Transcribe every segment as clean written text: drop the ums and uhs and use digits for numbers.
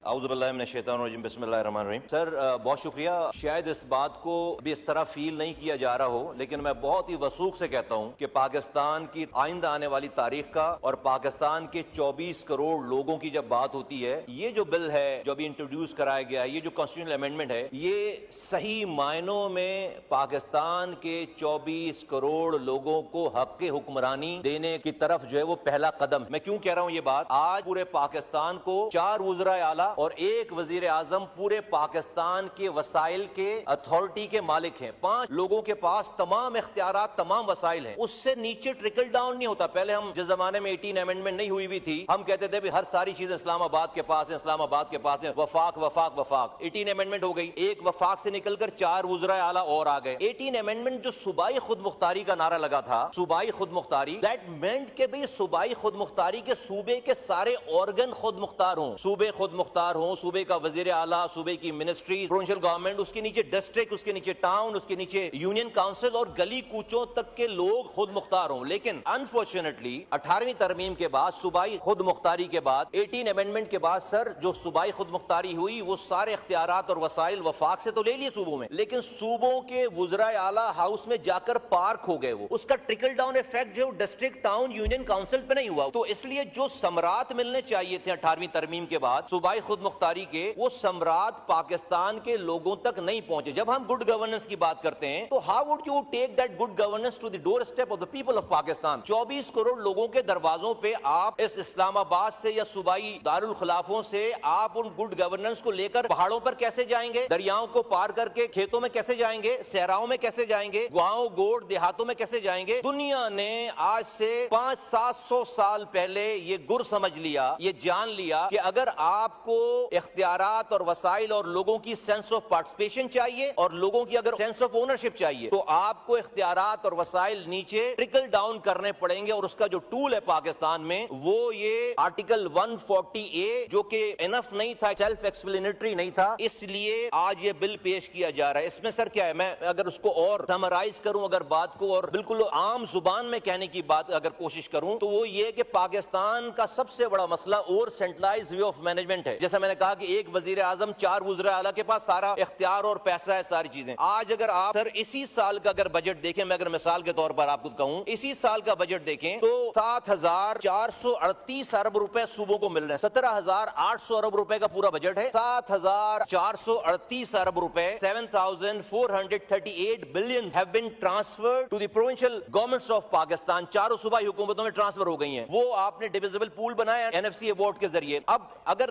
اعوذ باللہ من الشیطان الرجیم، بسم اللہ الرحمن الرحیم۔ سر بہت شکریہ۔ شاید اس بات کو بھی اس طرح فیل نہیں کیا جا رہا ہو، لیکن میں بہت ہی وثوق سے کہتا ہوں کہ پاکستان کی آئندہ آنے والی تاریخ کا اور پاکستان کے 24 کروڑ لوگوں کی جب بات ہوتی ہے، یہ جو بل ہے جو ابھی انٹروڈیوس کرایا گیا ہے، یہ جو کانسٹیٹیوشنل امینڈمنٹ ہے، یہ صحیح معنوں میں پاکستان کے 24 کروڑ لوگوں کو حق حکمرانی دینے کی طرف جو ہے وہ پہلا قدم۔ میں کیوں کہہ رہا ہوں یہ بات؟ آج پورے پاکستان کو 4 وزرائے اعلیٰ اور 1 وزیر اعظم پورے پاکستان کے وسائل کے اتھارٹی کے مالک ہیں۔ 5 لوگوں کے پاس تمام اختیارات، تمام وسائل ہیں۔ اس سے نیچے ٹرکل ڈاؤن نہیں ہوتا۔ پہلے ہم جس زمانے میں 18 امینڈمنٹ نہیں ہوئی ہوئی تھی، ہم کہتے تھے ہر ساری چیزیں اسلام آباد کے پاس ہیں، اسلام آباد کے پاس ہیں، وفاق وفاق وفاق۔ 18 امینڈمنٹ ہو گئی، ایک وفاق سے نکل کر 4 وزرائے اعلیٰ اور آ گئے۔ 18 امینڈمنٹ جو صوبائی خود مختاری کا نعرہ لگا تھا، صوبائی خود مختاری، دیٹ مینٹ کہ بھئی صوبائی خود مختاری کے صوبے کے سارے آرگن خود مختار ہوں، صوبے خود مختار ہوں، صوبے کا وزیر اعلیٰ، صوبے کی منسٹری، پروونشل گورنمنٹ، اس کے نیچے ڈسٹرکٹ، اس کے نیچے ٹاؤن، اس کے نیچے یونین کاؤنسل اور گلی کوچوں تک کے لوگ خود مختار ہوں۔ لیکن انفارچونیٹلی 18ویں ترمیم کے بعد، صوبائی خود مختاری کے بعد، 18 امینڈمنٹ کے بعد سر جو صوبائی خود مختاری ہوئی، وہ سارے اختیارات اور وسائل وفاق سے تو لے لیے صوبوں میں، لیکن صوبوں کے وزرائے اعلیٰ ہاؤس میں جا کر پارک ہو گئے۔ وہ اس کا ٹرکل ڈاؤن ایفیکٹ جو ڈسٹرکٹ، ٹاؤن، یونین کاؤنسل پہ نہیں ہوا۔ تو اس لیے جو ثمرات ملنے چاہیے تھے 18ویں ترمیم کے بعد صوبائی خود مختاری کے، وہ ثمرات پاکستان کے لوگوں تک نہیں پہنچے۔ جب ہم گڈ گورننس کی بات کرتے ہیں تو how would you take that good governance to the doorstep of the people of Pakistan? 24 crore لوگوں کے دروازوں پہ آپ اس اسلام آباد سے یا صوبائی دارالخلافوں سے آپ ان گڈ گورننس کو لے کر پہاڑوں پر کیسے جائیں گے؟ دریاؤں کو پار کر کے کھیتوں میں کیسے جائیں گے؟ صحراؤں میں کیسے جائیں گے؟ گاؤں گوڑ دیہاتوں میں کیسے جائیں گے؟ دنیا نے آج سے 500-700 سال پہلے یہ گر سمجھ لیا، یہ جان لیا کہ اگر آپ کو اختیارات اور وسائل اور لوگوں کی سینس آف پارٹیسپیشن چاہیے اور لوگوں کی اگر سینس آف اونرشپ چاہیے، تو آپ کو اختیارات اور وسائل نیچے ٹرکل ڈاؤن کرنے پڑیں گے۔ اور اس کا جو ٹول ہے پاکستان میں، وہ یہ آرٹیکل 140A، جو کہ انف نہیں تھا، سیلف ایکسپلینیٹری نہیں تھا، اس لیے آج یہ بل پیش کیا جا رہا ہے۔ اس میں سر کیا ہے، میں اگر اس کو اور سمرائز کروں، اگر بات کو اور بالکل عام زبان میں کہنے کی بات اگر کوشش کروں، تو وہ یہ کہ پاکستان کا سب سے بڑا مسئلہ اور سینٹرلائز وے آف مینجمنٹ ہے۔ جیسا میں نے کہا کہ 1 وزیر اعظم، 4 وزراء اعلیٰ کے پاس سارا اختیار اور پیسہ ہے، ساری چیزیں۔ آج اگر آپ سر اسی سال کا اگر بجٹ دیکھیں، میں اگر مثال کے طور پر آپ کو کہوں، اسی سال کا بجٹ دیکھیں تو 7,438 ارب روپے صوبوں کو مل رہے ہیں۔ 17,800 ارب روپے کا پورا بجٹ ہے۔ 7,438 ارب روپے، 7,438 billion have been transferred to the provincial governments of Pakistan۔ چاروں صوبائی حکومتوں میں ٹرانسفر ہو گئی ہیں۔ وہ آپ نے ڈیویزبل پول بنایا NFC ایوارڈ کے ذریعے۔ اب اگر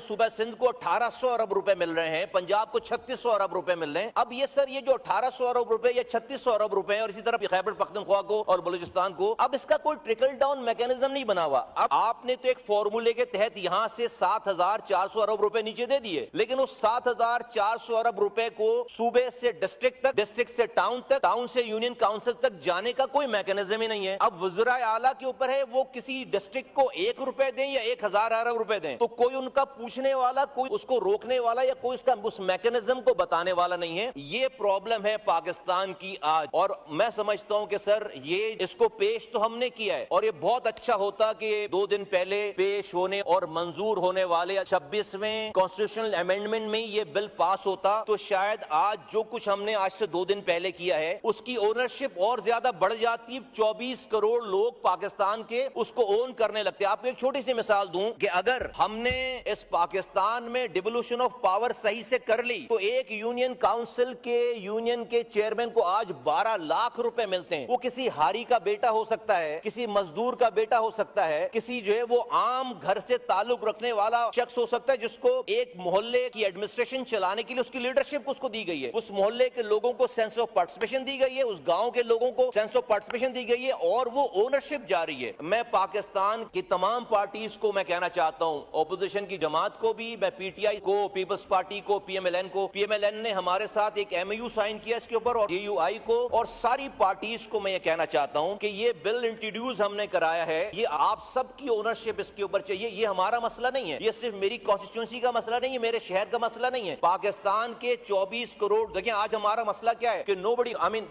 صوبہ سندھ کو 1,800 ارب روپے مل رہے ہیں، پنجاب کو 3,600 ارب روپے مل رہے ہیں، اب یہ سر یہ جو 1,800 ارب روپے یا 3,600 ارب روپے ہیں، اور اسی طرح خیبر پختونخوا کو اور بلوچستان کو، اب اس کا کوئی ٹرکل ڈاؤن میکینزم نہیں بنا ہوا۔ اب آپ نے تو ایک فارمولے کے تحت یہاں سے 7,400 ارب روپے نیچے دے دیے، لیکن اس 7,400 ارب روپے کو صوبے سے ڈسٹرکٹ تک، ڈسٹرکٹ سے ٹاؤن تک، ٹاؤن سے یونین کاؤنسل تک جانے کا کوئی میکینزم ہی نہیں ہے۔ اب وزرائے اعلیٰ کے اوپر ہے وہ کسی ڈسٹرکٹ کو 1 روپے دیں یا 1,000 ارب روپے دیں، تو کوئی ان کا پوچھنے والا، کوئی اس کو روکنے والا یا کوئی اس میکینزم کو بتانے والا نہیں ہے۔ یہ پرابلم ہے پاکستان کی آج، اور میں سمجھتا ہوں کہ سر یہ اس کو پیش تو ہم نے کیا ہے، اور یہ بہت اچھا ہوتا کہ 2 دن پہلے پیش ہونے اور منظور ہونے والے 26ویں کانسٹیٹیوشنل امینڈمنٹ میں یہ بل پاس ہوتا، تو شاید آج جو کچھ ہم نے آج سے 2 دن پہلے کیا ہے اس کی اونرشپ اور زیادہ بڑھ جاتی۔ 24 کروڑ لوگ پاکستان کے اس کو اون کرنے لگتے۔ آپ کو ایک چھوٹی سی مثال دوں کہ اگر ہم نے اس پاکستان میں ڈیوولوشن آف پاور صحیح سے کر لی تو ایک یونین کاؤنسل کے یونین کے چیئرمین کو آج 12 لاکھ روپے ملتے ہیں۔ وہ کسی ہاری کا بیٹا ہو سکتا ہے، کسی مزدور کا بیٹا ہو سکتا ہے، کسی جو ہے وہ عام گھر سے تعلق رکھنے والا شخص ہو سکتا ہے جس کو ایک محلے کی ایڈمنسٹریشن چلانے کے لیے اس کی لیڈرشپ اس کو دی گئی ہے، اس محلے کے لوگوں کو سینس آف پارٹیسپیشن دی گئی ہے، اس گاؤں کے لوگوں کو سینس آف پارٹیسپیشن دی گئی ہے، اور وہ اونرشپ جاری ہے۔ میں پاکستان کی تمام پارٹیز کو میں کہنا چاہتا ہوں، اپوزیشن کی جماعت کو بھی، میں PTI کو، پیپلز پارٹی کو، PMLN کو، PMLN نے ہمارے ساتھ ایک MOU سائن کیا اس کے اوپر، اور DUI کو اور ساری پارٹیز کو میں یہ کہنا چاہتا ہوں کہ یہ بل انٹروڈیوس ہم نے کرایا ہے، یہ آپ سب کی اونرشپ اس کے اوپر چاہیے۔ یہ ہمارا مسئلہ نہیں ہے، یہ صرف میری کانسٹیٹیوئنسی کا مسئلہ نہیں ہے، میرے شہر کا مسئلہ نہیں ہے، پاکستان کے 24 کروڑ۔ دیکھیں آج ہمارا مسئلہ کیا ہے کہ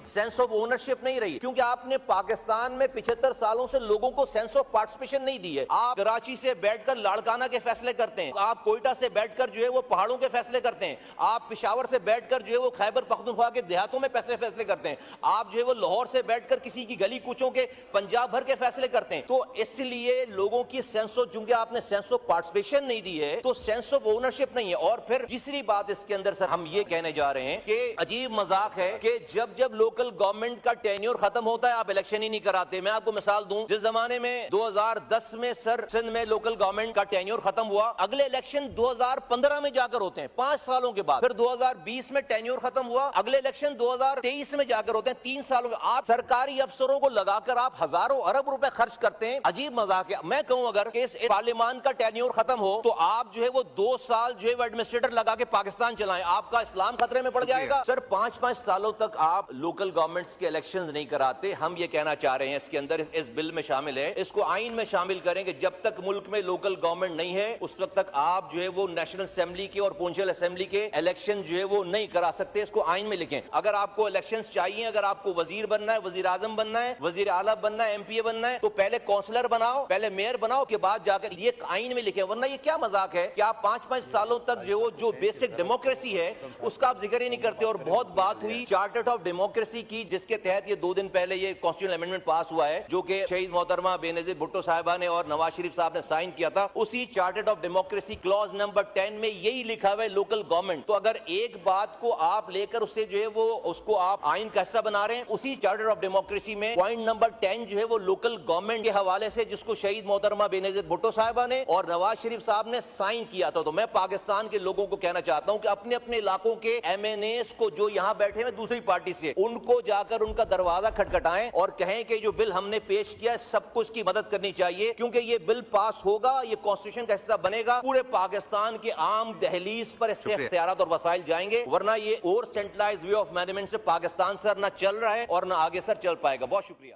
سینس آف اونرشپ نہیں رہی، کیونکہ آپ نے پاکستان میں 75 سالوں سے لوگوں کو سینس آف پارٹیسپیشن نہیں دی ہے۔ آپ کراچی سے بیٹھ کر لاڑکانہ کے فیصلے کرتے ہیں، آپ کوئٹہ سے بیٹھ کر جو ہے وہ پہاڑوں کے فیصلے کرتے ہیں, آپ پشاور سے بیٹھ کر جو ہے وہ خیبر پختونخوا کے دیہاتوں میں فیصلے کرتے ہیں, آپ جو ہے وہ لاہور سے بیٹھ کر کسی کی گلی کوچوں کے پنجاب بھر کے فیصلے کرتے ہیں. تو اس لیے لوگوں کی سینس آف, چونکہ آپ نے سینس آف پارٹیسپیشن نہیں دی ہے تو سینس آف اونرشپ نہیں ہے. اور پھر تیسری بات اس کے اندر سر ہم یہ کہنے جا رہے ہیں کہ عجیب مذاق ہے کہ جب لوکل گورنمنٹ کا ٹینیور ختم ہوتا ہے آپ الیکشن ہی نہیں کراتے. میں آپ کو مثال دوں, جس زمانے میں 2010 میں سر سندھ میں لوکل گورنمنٹ کا ٹینیور ختم ہوا, اگلے الیکشن 2015 میں جا کر ہوتے ہیں 5 سالوں کے بعد. پھر 2020 میں ٹینیور ختم ہوا, اگلے الیکشن 2023 میں جا کر ہوتے ہیں 3 سالوں کے. آپ سرکاری افسروں کو لگا کر آپ ہزاروں ارب روپے خرچ کرتے ہیں, عجیب مذاق ہے. میں کہوں اگر اس پارلیمان کا ٹینیور ختم ہو تو آپ جو ہے وہ 2 سال جو ہے وہ ایڈمنسٹریٹر لگا کے پاکستان چلائیں, آپ کا اسلام خطرے میں پڑ جائے گا. سر 5 سالوں تک آپ لوکل گورنمنٹس کے الیکشن نہیں کراتے. ہم یہ کہنا چاہ رہے ہیں اس کے اندر اس بل میں شامل ہے, اس کو آئین میں شامل کریں کہ جب تک ملک میں لوکل گورنمنٹ نہیں ہے اس وقت تک آپ جو ہے وہ نیشنل اسمبلی کے اور پونچل اسمبلی کے الیکشن جو ہے وہ نہیں کرا سکتے. اس کو آئین میں لکھیں. اگر آپ کو الیکشنز چاہیے, اگر آپ کو وزیر بننا ہے, وزیر اعظم بننا ہے, وزیر اعلیٰ بننا ہے, ایم پی اے بننا ہے, تو پہلے کونسلر بناؤ, پہلے میئر بناؤ, کے بعد جا کر یہ آئین میں لکھیں. ورنہ یہ کیا مذاق ہے کہ آپ 5 سالوں تک جو بیسک ڈیموکریسی ہے اس کا آپ ذکر ہی نہیں کرتے. اور بہت بات ہوئی چارٹر آف ڈیموکریسی کی, جس کے تحت یہ 2 دن پہلے یہ کانسٹیٹیوشنل امینڈمنٹ پاس ہوا ہے جو کہ شہید محترمہ بے نظیر بھٹو صاحبہ نے اور نواز شریف صاحب نے سائن کیا تھا. اسی charter of democracy clause number 10 میں یہی لکھا ہوا ہے لوکل گورنمنٹ. تو اگر ایک بات کو آپ لے کر اسے جو ہے وہ اس کو آپ آئین کا حصہ بنا رہے ہیں, اسی چارٹر آف ڈیموکریسی میں پوائنٹ نمبر 10 جو ہے وہ لوکل گورنمنٹ کے حوالے سے, جس کو شہید محترمہ بے نظیر بھٹو صاحبہ نے اور نواز شریف صاحب نے سائن کیا تھا. تو میں پاکستان کے لوگوں کو کہنا چاہتا ہوں کہ اپنے اپنے علاقوں کے ایم این ایز کو جو یہاں بیٹھے ہوئے دوسری پارٹی سے, ان کو جا کر ان کا دروازہ کھٹکھٹائیں اور کہیں کہ جو بل ہم نے پیش کیا سب کو اس کی مدد کرنی چاہیے, کیونکہ یہ بل پاس ہوگا, یہ کانسٹیٹیوشن کا حصہ بنے گا, پورے پاکستان کے عام دہلیز پر اس سے اختیارات اور وسائل جائیں گے. ورنہ یہ اور سینٹرلائز وے آف مینجمنٹ سے پاکستان سر نہ چل رہا ہے اور نہ آگے سر چل پائے گا. بہت شکریہ.